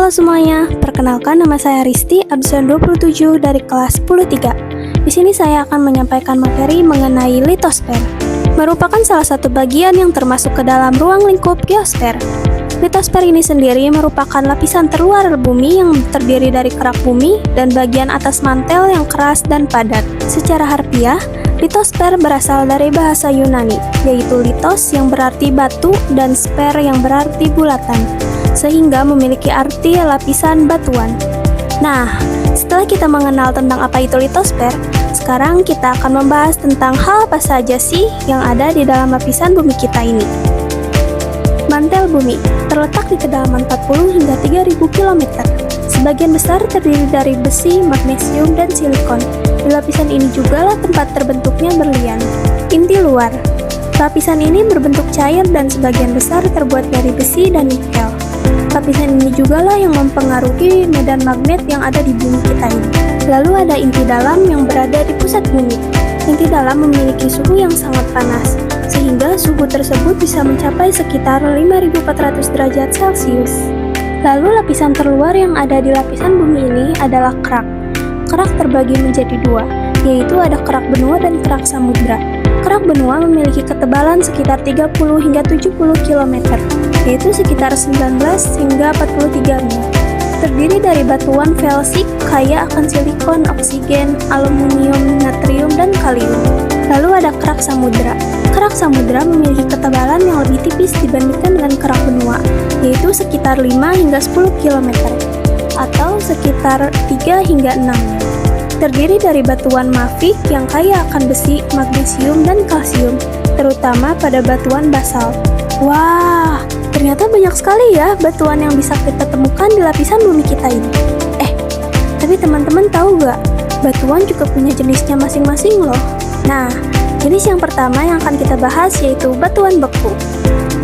Halo semuanya, perkenalkan nama saya Risti, absen 27 dari kelas 10-3. Di sini saya akan menyampaikan materi mengenai litosfer. Merupakan salah satu bagian yang termasuk ke dalam ruang lingkup geosfer. Litosfer ini sendiri merupakan lapisan terluar bumi yang terdiri dari kerak bumi dan bagian atas mantel yang keras dan padat. Secara harfiah, litosfer berasal dari bahasa Yunani, yaitu litos yang berarti batu dan sfer yang berarti bulatan, sehingga memiliki arti lapisan batuan. Nah, setelah kita mengenal tentang apa itu litosfer, sekarang kita akan membahas tentang hal apa saja sih yang ada di dalam lapisan bumi kita ini. Mantel bumi terletak di kedalaman 40 hingga 3000 km. Sebagian besar terdiri dari besi, magnesium, dan silikon. Di lapisan ini juga lah tempat terbentuknya berlian. Inti luar, lapisan ini berbentuk cair dan sebagian besar terbuat dari besi dan nikel. Lapisan ini juga lah yang mempengaruhi medan magnet yang ada di bumi kita ini. Lalu ada inti dalam yang berada di pusat bumi. Inti dalam memiliki suhu yang sangat panas, sehingga suhu tersebut bisa mencapai sekitar 5400 derajat Celcius. Lalu lapisan terluar yang ada di lapisan bumi ini adalah kerak. Kerak terbagi menjadi dua, yaitu ada kerak benua dan kerak samudra. Kerak benua memiliki ketebalan sekitar 30 hingga 70 km, yaitu sekitar 19 hingga 43 mil. Terdiri dari batuan felsik kaya akan silikon, oksigen, aluminium, natrium, dan kalium. Lalu ada kerak samudra. Kerak samudra memiliki ketebalan yang lebih tipis dibandingkan dengan kerak benua, yaitu sekitar 5 hingga 10 km, atau sekitar 3 hingga 6 mil. Terdiri dari batuan mafik yang kaya akan besi, magnesium, dan kalsium, terutama pada batuan basalt. Wah, ternyata banyak sekali ya batuan yang bisa kita temukan di lapisan bumi kita ini. Tapi teman-teman tahu gak? Batuan juga punya jenisnya masing-masing loh. Nah, jenis yang pertama yang akan kita bahas yaitu batuan beku.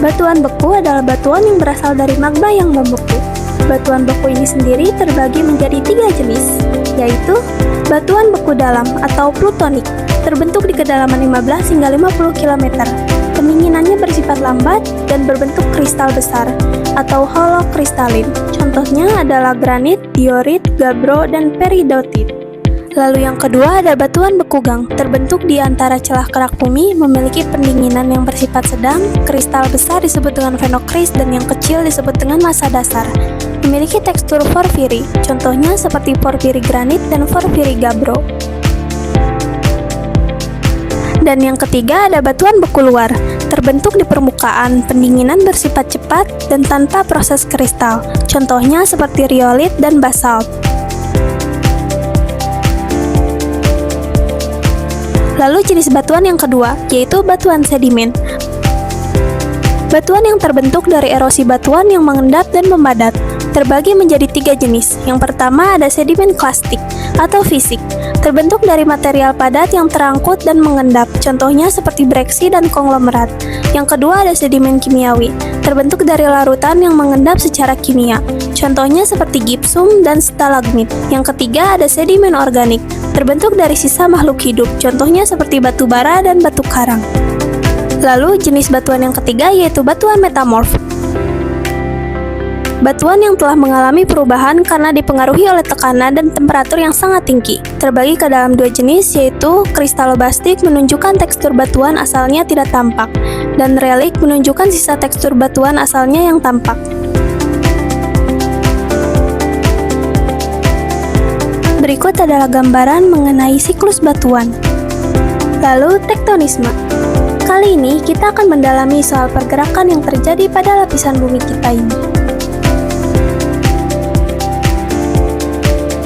Batuan beku adalah batuan yang berasal dari magma yang membeku. Batuan beku ini sendiri terbagi menjadi 3 jenis, yaitu batuan beku dalam atau plutonik, terbentuk di kedalaman 15 hingga 50 km. Pendinginannya bersifat lambat dan berbentuk kristal besar atau holokristalin. Contohnya adalah granit, diorit, gabbro, dan peridotit. Lalu yang kedua ada batuan beku gang, terbentuk di antara celah kerak bumi, memiliki pendinginan yang bersifat sedang, kristal besar disebut dengan phenocryst dan yang kecil disebut dengan massa dasar. Memiliki tekstur porfiri, contohnya seperti porfiri granit dan porfiri gabbro. Dan yang ketiga ada batuan beku luar, terbentuk di permukaan, pendinginan bersifat cepat dan tanpa proses kristal, contohnya seperti riolit dan basalt. Lalu jenis batuan yang kedua, yaitu batuan sedimen. Batuan yang terbentuk dari erosi batuan yang mengendap dan memadat, terbagi menjadi 3 jenis. Yang pertama ada sedimen klastik atau fisik, terbentuk dari material padat yang terangkut dan mengendap, contohnya seperti breksi dan konglomerat. Yang kedua ada sedimen kimiawi, terbentuk dari larutan yang mengendap secara kimia, contohnya seperti gipsum dan stalagmit. Yang ketiga ada sedimen organik, terbentuk dari sisa makhluk hidup, contohnya seperti batu bara dan batu karang. Lalu jenis batuan yang ketiga yaitu batuan metamorf. Batuan yang telah mengalami perubahan karena dipengaruhi oleh tekanan dan temperatur yang sangat tinggi. Terbagi ke dalam 2 jenis yaitu kristalobastik menunjukkan tekstur batuan asalnya tidak tampak, dan relik menunjukkan sisa tekstur batuan asalnya yang tampak. Berikut adalah gambaran mengenai siklus batuan. Lalu tektonisme. Kali ini kita akan mendalami soal pergerakan yang terjadi pada lapisan bumi kita ini.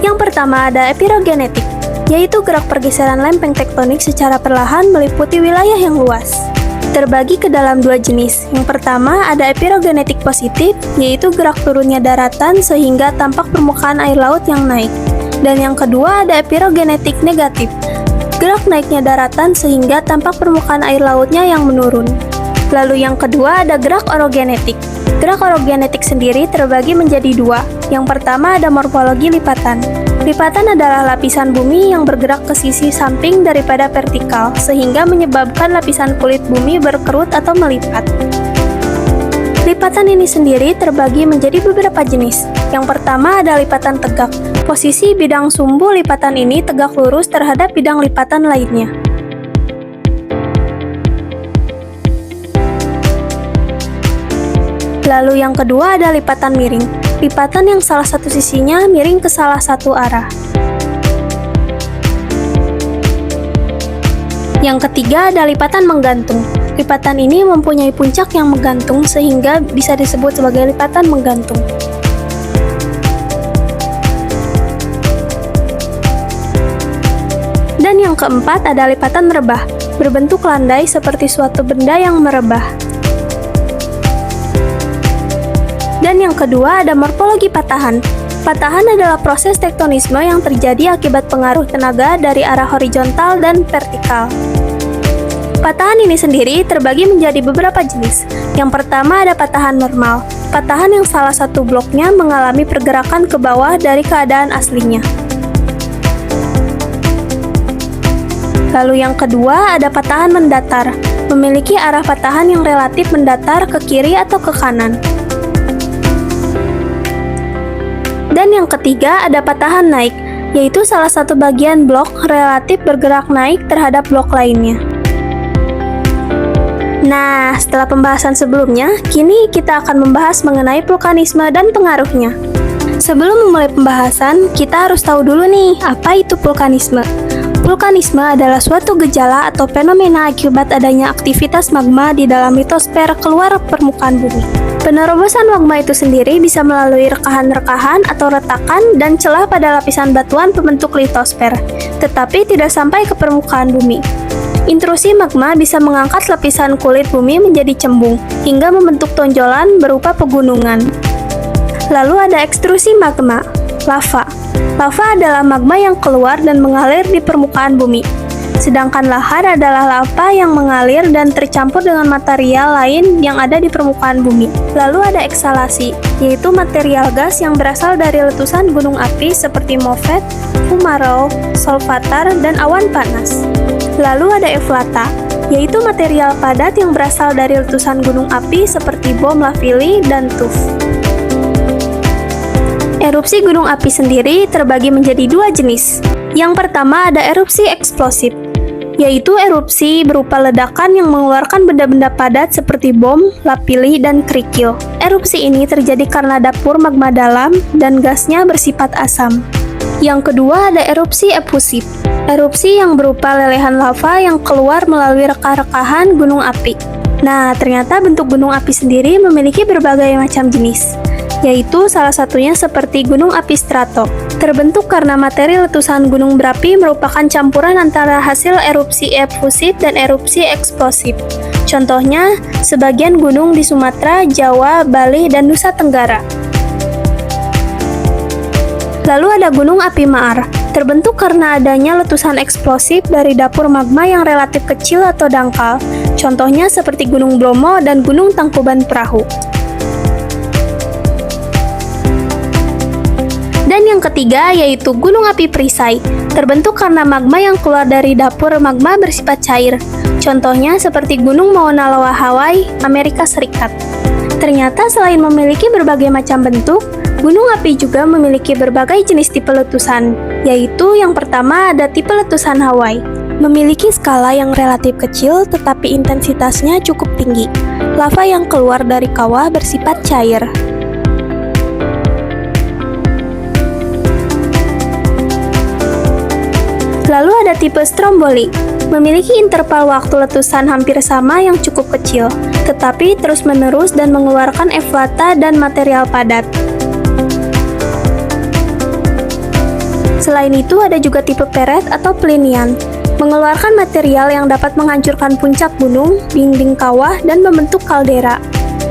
Yang pertama ada epirogenetik, yaitu gerak pergeseran lempeng tektonik secara perlahan meliputi wilayah yang luas. Terbagi ke dalam 2 jenis. Yang pertama ada epirogenetik positif, yaitu gerak turunnya daratan sehingga tampak permukaan air laut yang naik. Dan yang kedua ada epirogenetik negatif, gerak naiknya daratan sehingga tampak permukaan air lautnya yang menurun. Lalu yang kedua ada gerak orogenetik. Gerak orogenetik sendiri terbagi menjadi 2. Yang pertama ada morfologi lipatan. Lipatan adalah lapisan bumi yang bergerak ke sisi samping daripada vertikal, sehingga menyebabkan lapisan kulit bumi berkerut atau melipat. Lipatan ini sendiri terbagi menjadi beberapa jenis, Yang pertama ada lipatan tegak. Posisi bidang sumbu lipatan ini tegak lurus terhadap bidang lipatan lainnya. Lalu yang kedua ada lipatan miring. Lipatan yang salah satu sisinya miring ke salah satu arah. Yang ketiga ada lipatan menggantung. Lipatan ini mempunyai puncak yang menggantung sehingga bisa disebut sebagai lipatan menggantung. Dan yang keempat ada lipatan rebah, berbentuk landai seperti suatu benda yang merebah. Dan yang kedua ada morfologi patahan. Patahan adalah proses tektonisme yang terjadi akibat pengaruh tenaga dari arah horizontal dan vertikal. Patahan ini sendiri terbagi menjadi beberapa jenis. Yang pertama ada patahan normal. Patahan yang salah satu bloknya mengalami pergerakan ke bawah dari keadaan aslinya. Lalu yang kedua ada patahan mendatar. Memiliki arah patahan yang relatif mendatar ke kiri atau ke kanan. Dan yang ketiga ada patahan naik, yaitu salah satu bagian blok relatif bergerak naik terhadap blok lainnya. Nah, setelah pembahasan sebelumnya, kini kita akan membahas mengenai vulkanisme dan pengaruhnya. Sebelum memulai pembahasan, kita harus tahu dulu nih, apa itu vulkanisme. Vulkanisme adalah suatu gejala atau fenomena akibat adanya aktivitas magma di dalam litosfer keluar permukaan bumi. Penerobosan magma itu sendiri bisa melalui rekahan-rekahan atau retakan dan celah pada lapisan batuan pembentuk litosfer, tetapi tidak sampai ke permukaan bumi. Intrusi magma bisa mengangkat lapisan kulit bumi menjadi cembung, hingga membentuk tonjolan berupa pegunungan. Lalu ada ekstrusi magma, lava. Lava adalah magma yang keluar dan mengalir di permukaan bumi. Sedangkan lahar adalah lava yang mengalir dan tercampur dengan material lain yang ada di permukaan bumi. Lalu ada eksalasi, yaitu material gas yang berasal dari letusan gunung api seperti movet, fumarole, solvatar, dan awan panas. Lalu ada eflata, yaitu material padat yang berasal dari letusan gunung api seperti bom Lavili dan tuf. Erupsi gunung api sendiri terbagi menjadi dua jenis. Yang pertama ada erupsi eksplosif, yaitu erupsi berupa ledakan yang mengeluarkan benda-benda padat seperti bom, lapili, dan kerikil. Erupsi ini terjadi karena dapur magma dalam dan gasnya bersifat asam. Yang kedua ada erupsi efusif, erupsi yang berupa lelehan lava yang keluar melalui reka-rekahan gunung api. Nah, ternyata bentuk gunung api sendiri memiliki berbagai macam jenis, yaitu salah satunya seperti gunung api strato. Terbentuk karena materi letusan gunung berapi merupakan campuran antara hasil erupsi efusif dan erupsi eksplosif. Contohnya, sebagian gunung di Sumatera, Jawa, Bali, dan Nusa Tenggara. Lalu ada gunung api maar, terbentuk karena adanya letusan eksplosif dari dapur magma yang relatif kecil atau dangkal. Contohnya seperti Gunung Bromo dan Gunung Tangkuban Perahu. Dan yang ketiga yaitu gunung api perisai, terbentuk karena magma yang keluar dari dapur magma bersifat cair. Contohnya seperti Gunung Mauna Loa Hawaii, Amerika Serikat. Ternyata selain memiliki berbagai macam bentuk, gunung api juga memiliki berbagai jenis tipe letusan, yaitu yang pertama ada tipe letusan Hawaii. Memiliki skala yang relatif kecil tetapi intensitasnya cukup tinggi. Lava yang keluar dari kawah bersifat cair. Lalu ada tipe stromboli, memiliki interval waktu letusan hampir sama yang cukup kecil, tetapi terus-menerus dan mengeluarkan eflata dan material padat. Selain itu ada juga tipe peret atau pelinian, mengeluarkan material yang dapat menghancurkan puncak gunung, dinding kawah, dan membentuk kaldera.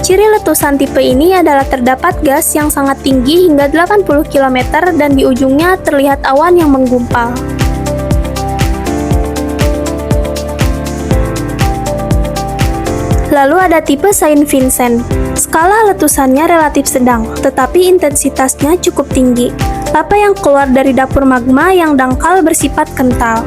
Ciri letusan tipe ini adalah terdapat gas yang sangat tinggi hingga 80 km dan di ujungnya terlihat awan yang menggumpal. Lalu ada tipe Saint Vincent. Skala letusannya relatif sedang, tetapi intensitasnya cukup tinggi. Lava yang keluar dari dapur magma yang dangkal bersifat kental.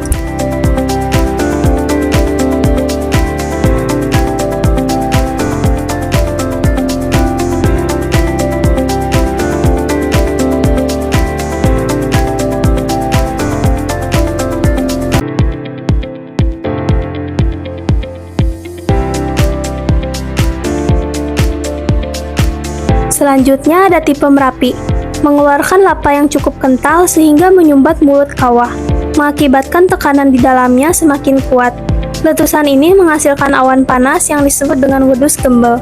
Selanjutnya ada tipe Merapi, mengeluarkan lava yang cukup kental sehingga menyumbat mulut kawah, mengakibatkan tekanan di dalamnya semakin kuat. Letusan ini menghasilkan awan panas yang disebut dengan wedus gembel.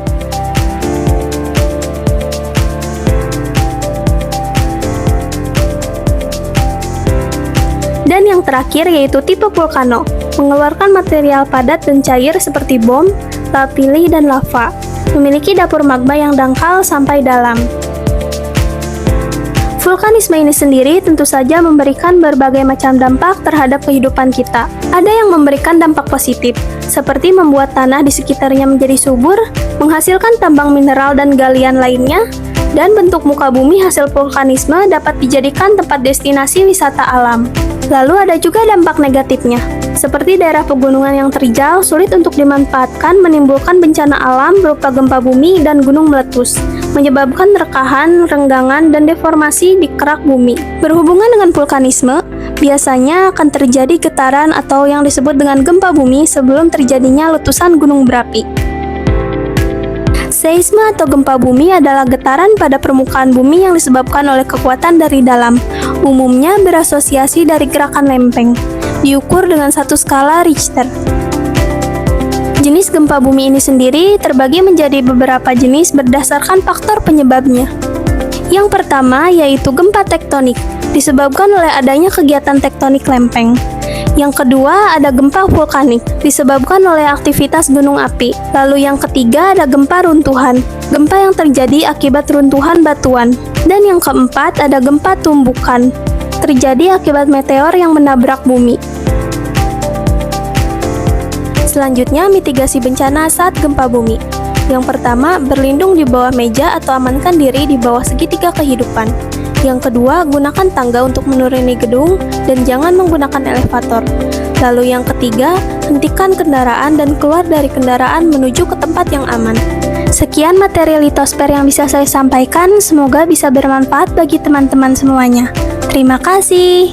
Dan yang terakhir yaitu tipe Vulcano, mengeluarkan material padat dan cair seperti bom, lapilli, dan lava. Memiliki dapur magma yang dangkal sampai dalam. Vulkanisme ini sendiri tentu saja memberikan berbagai macam dampak terhadap kehidupan kita. Ada yang memberikan dampak positif, seperti membuat tanah di sekitarnya menjadi subur, menghasilkan tambang mineral dan galian lainnya, dan bentuk muka bumi hasil vulkanisme dapat dijadikan tempat destinasi wisata alam. Lalu ada juga dampak negatifnya, seperti daerah pegunungan yang terjal sulit untuk dimanfaatkan, menimbulkan bencana alam berupa gempa bumi dan gunung meletus, menyebabkan rekahan, renggangan, dan deformasi di kerak bumi. Berhubungan dengan vulkanisme, biasanya akan terjadi getaran atau yang disebut dengan gempa bumi sebelum terjadinya letusan gunung berapi. Seisme atau gempa bumi adalah getaran pada permukaan bumi yang disebabkan oleh kekuatan dari dalam, umumnya berasosiasi dari gerakan lempeng, diukur dengan satu skala Richter. Jenis gempa bumi ini sendiri terbagi menjadi beberapa jenis berdasarkan faktor penyebabnya. Yang pertama yaitu gempa tektonik, disebabkan oleh adanya kegiatan tektonik lempeng. Yang kedua ada gempa vulkanik, disebabkan oleh aktivitas gunung api. Lalu yang ketiga ada gempa runtuhan, gempa yang terjadi akibat runtuhan batuan. Dan yang keempat ada gempa tumbukan, terjadi akibat meteor yang menabrak bumi. Selanjutnya mitigasi bencana saat gempa bumi. Yang pertama, berlindung di bawah meja atau amankan diri di bawah segitiga kehidupan. Yang kedua, gunakan tangga untuk menuruni gedung dan jangan menggunakan elevator. Lalu yang ketiga, hentikan kendaraan dan keluar dari kendaraan menuju ke tempat yang aman. Sekian materi litosfer yang bisa saya sampaikan, semoga bisa bermanfaat bagi teman-teman semuanya. Terima kasih.